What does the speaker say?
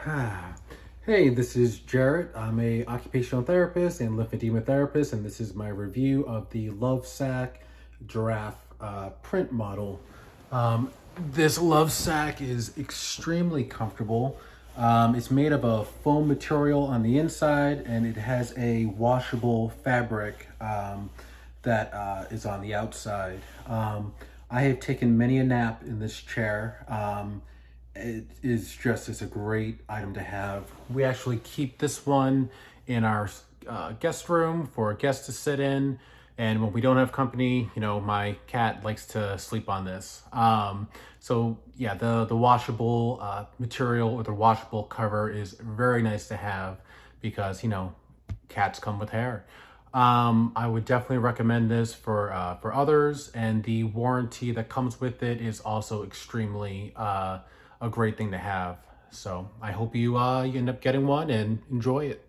Hey, this is Jarrett. I'm a occupational therapist and lymphedema therapist, and this is my review of the Lovesac Giraffe print model. This Lovesac is extremely comfortable. It's made of a foam material on the inside, and it has a washable fabric that is on the outside. I have taken many a nap in this chair. It's a great item to have. We actually keep this one in our guest room for guests to sit in. And when we don't have company, my cat likes to sleep on this. So yeah, the washable material or the washable cover is very nice to have because, cats come with hair. I would definitely recommend this for others, and the warranty that comes with it is also extremely a great thing to have. So I hope you end up getting one and enjoy it.